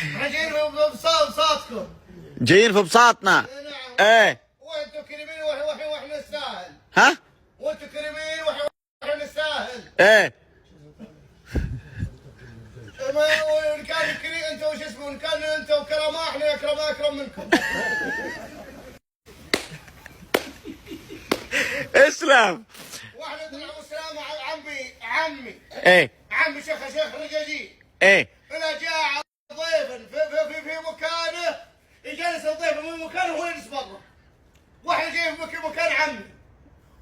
احنا جايين في بساطكم. جايين في بساطنا. نعم. ايه. وانتم كريمين واحنا نستاهل. ها؟ وانتم كريمين واحنا نستاهل. ايه. وان كان كريم انت وش اسمه، وان كان انت وكرماء احنا اكرم منكم. اسلم. واحنا نطلع السلام على عمي. ايه. عمي شيخ الرجاجي. ايه. اذا جاء ضيفا في مكانه يجلس الضيف من مكانه وهو يجلس برا. واحنا جايين في مكان عمي.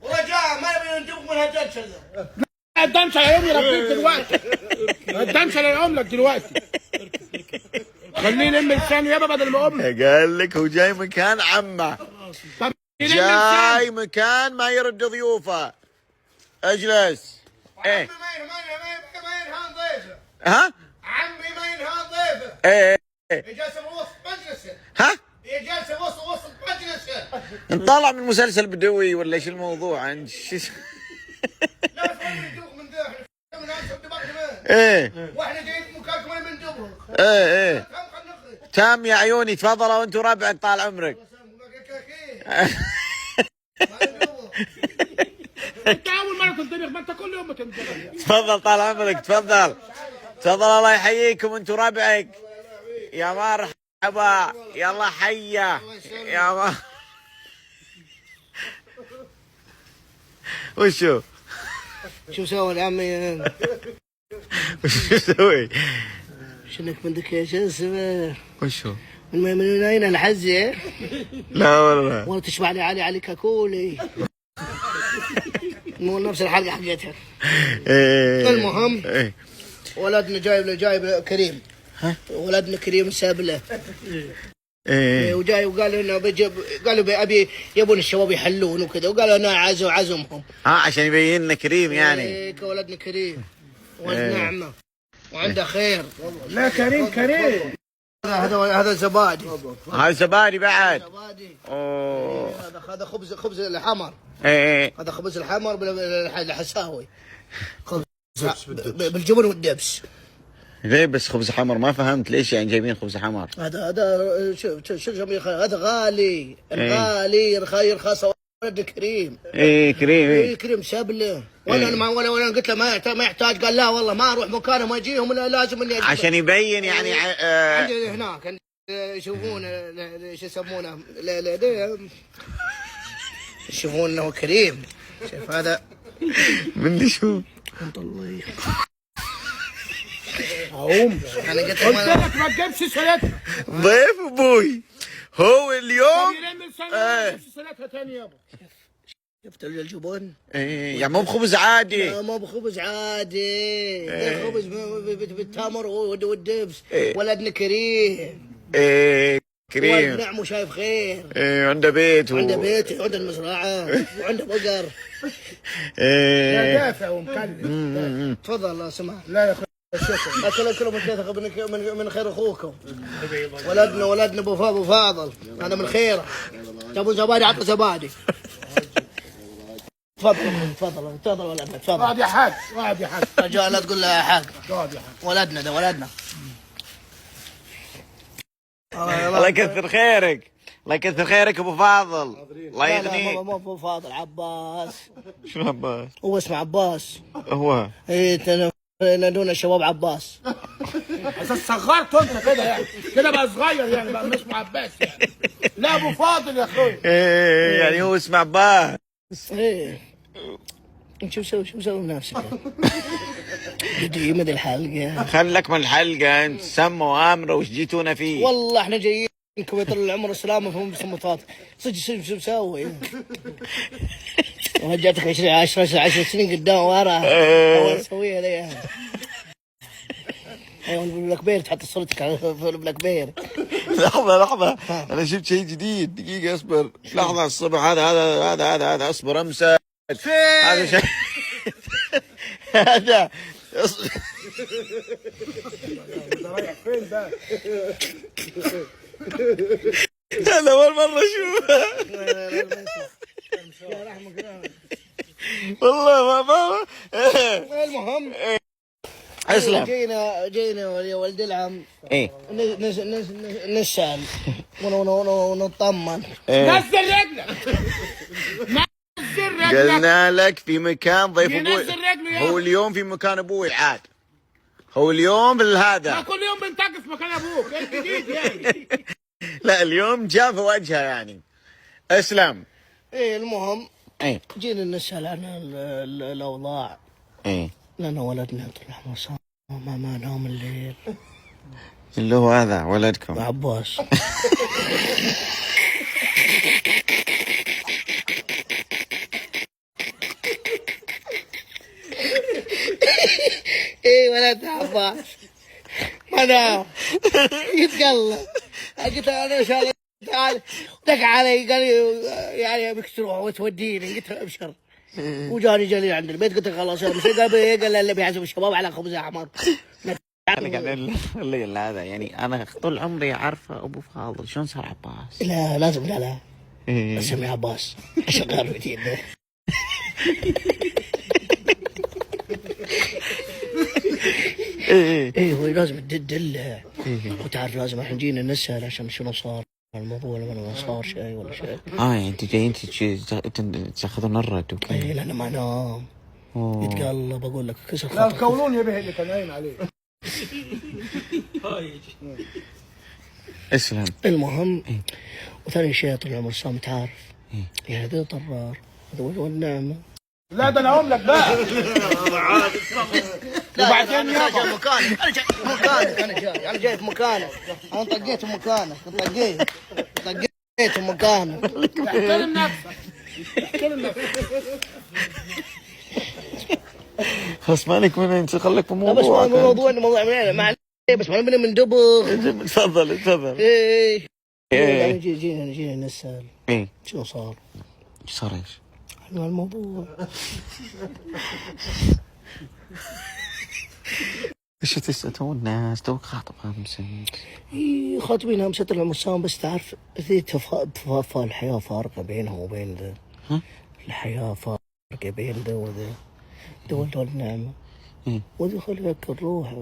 ورجاء ما نبي ندوق من هالدنشة ذا. الدنشة يا يومي ربيك دلوقتي. الدنشة اللي يقوم لك دلوقتي. خليه يلم لسانه يابا بدل ما اقوم. قال لك هو جاي مكان عمه. طب جاي مكان ما يرد ضيوفه. اجلس. ايه. عمي ما ينهان ضيفه. ها؟ عمي ما ينهان ضيفه. ايه. يجلس بوسط مجلسه. ها؟ يجلس وسط مجلسه. نطلع من مسلسل بدوي ولا ايش الموضوع عند لا بس ما ندوق من ذا، احنا من ناس دماغنا. ايه. واحنا جايين في مكانكم ما ندوق. ايه. خل نخرج. تام يا عيوني، تفضلوا وانتم ربعك طال عمرك. انت اول مرة تنطبخ، ما انت كل يوم بتنطبخ. تفضل طال عمرك، تفضل. تفضل الله يحييكم انتم ربعك. يا مرحبا، يلا حيا. يا مرحبا. وشو؟ شو سوى العمي؟ وشو سوي؟ شنك بدك يا شو اسمه؟ وشو؟ من اين الحزه؟ لا والله. ولا تشبع لي علي كاكولي. مو نفس الحلقه حقتها. ايه. المهم ايه. ولدنا جايب كريم. ها؟ ولدنا كريم سابله. ايه. وجاي وقال انه قالوا ابي يبون الشباب يحلون وكذا، وقالوا انا عزمهم. عشان يبين لنا كريم يعني. ايه ولدنا كريم. ولد نعمه. وعنده خير. لا كريم. هذا زبادي. هاي زبادي بعد. زبادي. اوه. هذا خبز الحمر. ايه. هذا خبز الحمر بالحساوي. خبز بالجبن والدبس. ليه بس خبز حمر؟ ما فهمت ليش يعني جايبين خبز حمر. هذا شو هذا غالي. الغالي يرخص ولد كريم. ايه كريم. ايه كريم سبله. وانا قلت له ما يحتاج، قال لا والله ما اروح مكانه ما اجيهم، لازم اني أجيب. عشان يبين يعني. عندي هناك يشوفون ايش يسمونه يشوفون انه كريم. شوف هذا من شو؟ الله اقوم. انا قلت قلت لك ما تجيبش سلاتها. ضيف ابوي هو اليوم. يلم لسانه ما تجيبش سلاتها تاني يابا. شفت الجبن؟ ايه يعني مو بخبز عادي. لا مو بخبز عادي. ده خبز بالتمر والدبس. ولدنا كريم. ايه كريم. ولد نعم وشايف خير. ايه عنده بيت. عنده بيت وعنده المزرعه وعنده بقر. ايه. دافع ومكلف. تفضل الله سمح. لا يا اخوي اكلوا من خير اخوكم. ولدنا ابو فاضل، هذا من خيره. تبون زبادي عطوا زبادي. تفضل ولدنا تفضل. اقعد يا حاج. رجاء لا تقول له يا حاج. اقعد يا حاج. ولدنا ده ولدنا. الله يكثر خيرك. الله يكثر خيرك ابو فاضل. الله يغنيك. لا مو ابو فاضل، عباس. شنو عباس؟ هو اسمه عباس. هو. ايه ينادون الشباب عباس. اساس صغرت انت كده يعني، كده بقى صغير يعني، بقى اسمه عباس يعني. لا ابو فاضل يا اخوي. ايه يعني هو اسمه عباس. ايه شو مسوي بنفسك؟ بدي من الحلقه. خلك من الحلقه انت. سموا امره وش جيتونا فيه؟ والله احنا جايين كويت العمر والسلامه فهم بسم فاضل. صدق شو مسوي؟ رجعتك 10 سنين قدام ورا. اول اسويها ذي. ايوه البلاك بير تحط صورتك على البلاك بير. لحظة أنا شفت شيء جديد. دقيقة أصبر. لحظة الصبح هذا أصبر أمسك. هذا شيء. هذا رايح فين ده؟ هذا أول مرة أشوفه. والله ما المهم اسلم. جينا يا ولد العم. ايه نسأل ونطمن. نزل رجلك. نزل رجلك. قلنا لك في مكان ضيف ابوي. ينزل رجله يا هو اليوم في مكان ابوي عاد. هو اليوم بالهذا. ما كل يوم بنتقف مكان ابوك، ايه الجديد يعني؟ لا اليوم جاء في وجهه يعني. اسلم. ايه المهم. ايه جينا نسأل عن الاوضاع. ايه لنا ولدنا طلع مصاب ما نام الليل. اللي هو هذا ولدكم عباس. ايه ولد عباس ما نام يتقلب. قلت له انا ان شاء الله تعال دق علي قال لي يعني ابيك تروح وتوديني. قلت له ابشر. وجاني جليل عند البيت قلت له خلاص مش قال اللي بيعزم الشباب على خبز احمر. الليل هذا يعني انا طول عمري عارفه ابو فاضل شلون صار عباس. لا لازم لا اسمي عباس عشان غير بدين. ايه هو لازم تدله وتعرف. لازم احنا جينا نسال عشان شنو صار الموضوع ما صار شيء ولا شيء. يعني انتوا جايين تاخذون الرد وكذا. ايه لانه ما نام يتقلب. اقول لك كسر خاطر. لا الكولون يبه اللي كان نايم عليه. اسلم. المهم وثاني شيء طول العمر صام تعرف يعني ذا طرار والنعمه. لا ده انا لك بقى. وبعدين انا جاي مكانك. انا جاي في مكانك. انا طقيت مكانك. طقيت مكانك. احترم نفسك. احترم نفسك. خلاص مالك من خليك في بس ما موضوع. موضوع معلش بس ما من دبر. تفضل. ايه يعني جينا نسال. ايه شنو صار؟ ايش صار ايش؟ حلو الموضوع. ايش تسألون الناس توك خاطب امس؟ ايه خاطبين امس طلع مصام. بس تعرف ذي الحياه فارقه بينها وبين ذا. الحياه فارقه بين ذا وذا. دول النعمه. وذي خليك الروح.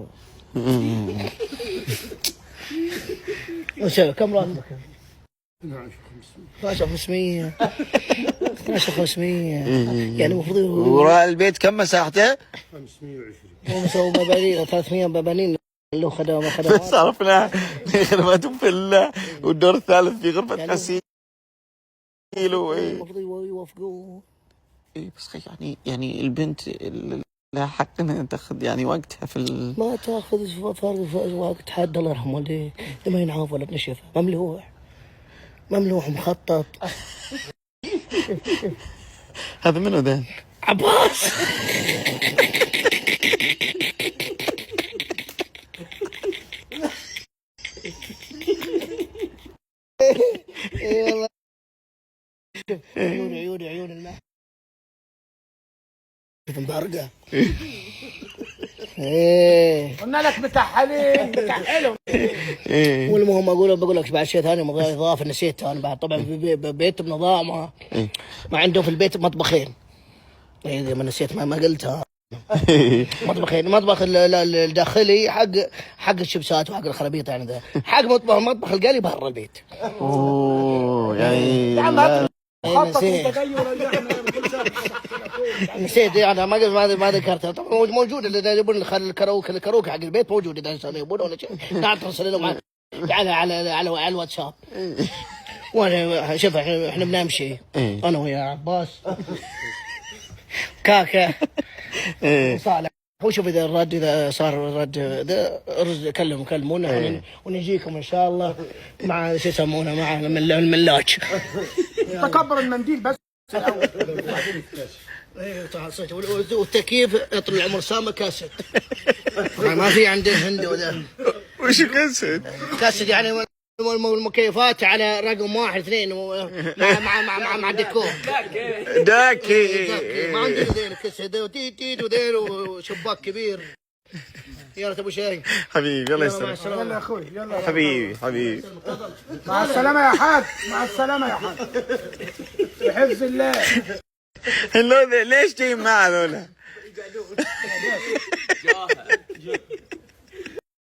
كم راتبك؟ 12500. 12500 يعني المفروض. وراء البيت كم مساحته؟ 520. ومسوي ببانين 300 ببانين له خدمات. صرفنا خدماتهم في والدور الثالث في غرفة غسيل. المفروض يوافقون. اي بس يعني البنت لها حق انها تاخذ يعني وقتها في ما تاخذ فرق وقت. حد الله يرحمه والديه لما ينعاف ولا بنشفه. مملوح مخطط. هذا منو ذا؟ عباس. اي والله. عيون الماء مبرقه. ايه قلنا لك متحلين متحلهم. والمهم بقول لك بعد شيء ثاني اضافه نسيت انا بعد. طبعا في بيت بنظام ما عندهم في البيت مطبخين. ايه ما نسيت ما قلتها. مطبخين. مطبخ الداخلي حق الشبسات وحق الخرابيط يعني ذا. حق مطبخ القلي برا البيت. اوه يعني خطط وتغير رجعنا كل سنه. نسيت يعني ما ذكرتها. طبعا موجود اللي يبون الكاروكي حق البيت موجود. اذا يبون ولا شيء تعال ترسل لهم على الواتساب. وانا شوف احنا بنمشي انا ويا عباس كاكا وصالح. وشوف اذا صار الرد كلمونا ونجيكم ان شاء الله مع شو يسمونه مع الملاج. تكبر المنديل بس الاول. والتكييف يطلع العمر سامه كاسد. ما في عندنا هند وذا. وش كاسد؟ كاسد يعني المكيفات على رقم 1 2 مع ديكور. داكي ما عندنا ذيل كاسد وتيت وذيل وشباك كبير. يلا تبو شيء حبيبي الله يسلمك. يلا يا اخوي يلا حبيبي مع السلامه يا حاج. مع السلامه يا حاج. بحفظ الله. ليش جايين معه هذول؟